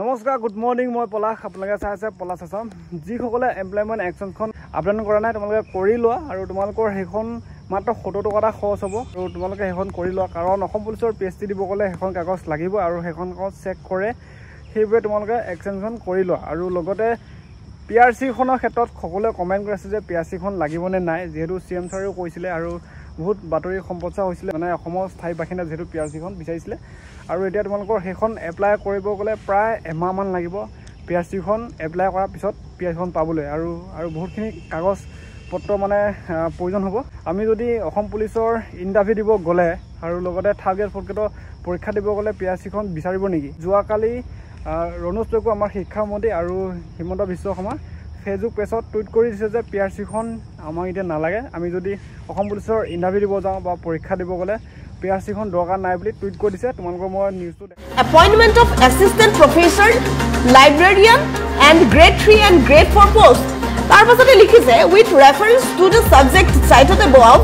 নমস্কাৰ good morning মই পলাশ আপোনালোকে চাই আছে পলাশ আছাম যিসকলে এমপ্লয়মেণ্ট একশ্যনখন আবেদন কৰা নাই তোমালোকে কৰি লোৱা আৰু তোমালোকৰ সেইখন মাত্ৰ 70 টকা এটা খৰচ হ'ব আৰু তোমালোকে সেইখন কৰি লোৱা কাৰণ অসম পুলিচৰ পিএইচটি দিব গ'লে সেইখন কাগজ লাগিব আৰু সেইখন কাগজ চেক কৰে সেইবাবে তোমালোকে একশ্যনখন কৰি লোৱা আৰু লগতে পিআৰচিখনৰ ক্ষেত্ৰত সকলোৱে কমেণ্ট কৰি আছে যে পিআৰচিখন লাগিবনে নাই যিহেতু চিএম ছাৰেও কৈছিলে আৰু বহুত বাতৰি সম্প্ৰচাৰ হৈছিলে মানে অসমৰ স্থায়ী বাসিন্দা যেহেতু পিআৰচিখন বিচাৰিছিলে আৰু এতিয়া তোমালোকৰ সেইখন এপ্লাই কৰিব গ'লে প্ৰায় এমাহমান লাগিব পিআৰচিখন এপ্লাই কৰাৰ পিছত পিআৰচিখন পাবলৈ আৰু বহুতখিনি কাগজ পত্ৰ মানে প্ৰয়োজন হ'ব আমি যদি অসম পুলিচৰ ইণ্টাৰভিউ দিব গ'লে আৰু লগতে থাৰ্ড গ্ৰেড ফ'ৰ্থ গ্ৰেডৰ পৰীক্ষা দিব গ'লে পিআৰচিখন বিচাৰিব নেকি যোৱাকালি ৰণোজ পেগু আমাৰ শিক্ষামন্ত্ৰী আৰু হিমন্ত বিশ্ব শৰ্মা ফেচবুক পেজত টুইট কৰি দিছে যে পিআৰচিখন আমাক এতিয়া নালাগে আমি যদি অসম পুলিচৰ ইণ্টাৰভিউ দিব যাওঁ বা পৰীক্ষা দিব গ'লে পিআৰচিখন দৰকাৰ নাই বুলি টুইট কৰি দিছে তোমালোকৰ মই নিউজটো appointment of assistant professor librarian and grade 3 and grade 4 post তাৰ পাছতে লিখিছে with reference to the subject cited above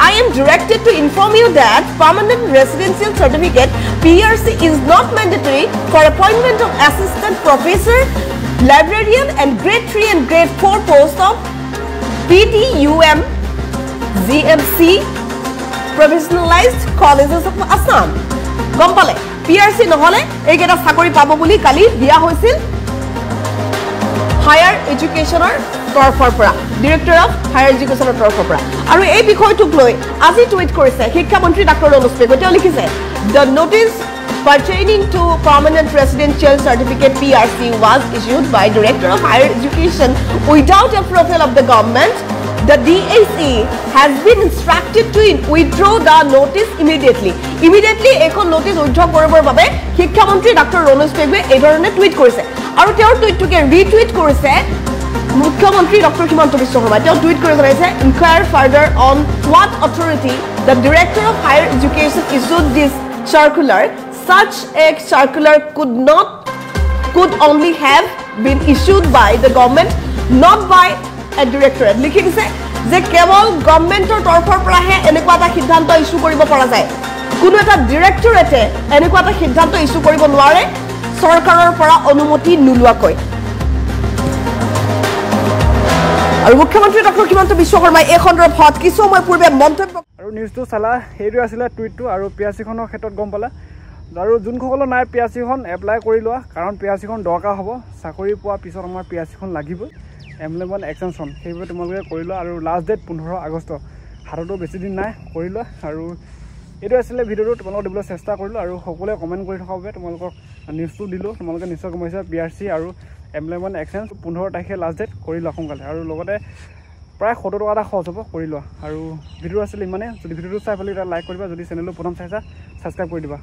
I am directed to inform you that permanent residential certificate PRC is not mandatory for appointment of assistant professor librarian and grade 3 and grade 4 post of PTUM GMC professionalized colleges of Assam গম্পালে PRC নহলে এইকেটা চাকৰি পাব বুলি কালি দিয়া হৈছিল higher এডুকেশ্যনৰ তৰফৰ পৰা director of higher এডুকেশ্যনৰ তৰফৰ পৰা আৰু এই বিষয়টোক লৈ আজি টুইট কৰিছে শিক্ষামন্ত্ৰী ডক্টৰ ৰণোজ পেগু তেওঁ লিখিছে the notice pertaining to permanent residential certificate PRC was issued by Director of Higher Education without approval of the government. The DAC has been instructed to withdraw the notice immediately. Immediately ekon notice withdraw koribor babe শিক্ষামন্ত্ৰী doctor Ranoj পেগুৱে এই ধৰণে tweet কৰিছে আৰু তেওঁৰ টুইটটোকে retweet কৰিছে মুখ্যমন্ত্ৰী doctor Himanta Biswa Sarma তেওঁ টুইট কৰি জনাইছে inquire further on what authority the Director of Higher Education issued this circular. Such a circular could only have been issued by the government, not by a directorate. লিখি দিছে যে কেৱল গভৰ্ণমেণ্টৰ তৰফৰ পৰাহে এনেকুৱা এটা সিদ্ধান্ত ইস্যু কৰিব পৰা যায় কোনো এটা ডিৰেক্টৰেটে এনেকুৱা এটা সিদ্ধান্ত ইস্যু কৰিব নোৱাৰে চৰকাৰৰ পৰা অনুমতি নোলোৱাকৈ আৰু মুখ্যমন্ত্ৰী ডক্টৰ হিমন্ত বিশ্ব শৰ্মাই এই সন্দৰ্ভত কিছু সময় পূৰ্বে মন্তব্য আৰু নিউজটো চালা সেইটো আছিলে টুইটটো আৰু পিআৰচিখনৰ ক্ষেত্ৰত গম পালা আৰু যোনসকলৰ নাই পিআৰচিখন এপ্লাই কৰি লোৱা কাৰণ পিআৰচিখন দৰকাৰ হ'ব চাকৰি পোৱাৰ পিছত আমাৰ পিআৰচিখন লাগিবই এমপ্লয়মেণ্ট এক্সটেনশ্যন সেইবাবে তোমালোকে কৰি লোৱা আৰু লাষ্ট ডেট 15 আগষ্ট হাততো বেছি দিন নাই কৰি লোৱা আৰু এইটো আছিলে ভিডিঅ'টো তোমালোকক দিবলৈ চেষ্টা কৰিলোঁ আৰু সকলোৱে কমেণ্ট কৰি থকা বাবে তোমালোকক নিউজটো দিলোঁ তোমালোকে নিশ্চয় গম পাইছা পিআৰচি আৰু এমপ্লয়মেণ্ট এক্সচেঞ্জ 15 তাৰিখে লাষ্ট ডেট কৰি লোৱা সোনকালে আৰু লগতে প্ৰায় 70 টকা এটা খৰচ হ'ব কৰি লোৱা আৰু ভিডিঅ' আছিলে ইমানে যদি ভিডিঅ'টো চাই পেলাই এটা লাইক কৰিবা যদি চেনেলটো প্ৰথম চাইছা ছাবস্ক্ৰাইব কৰি দিবা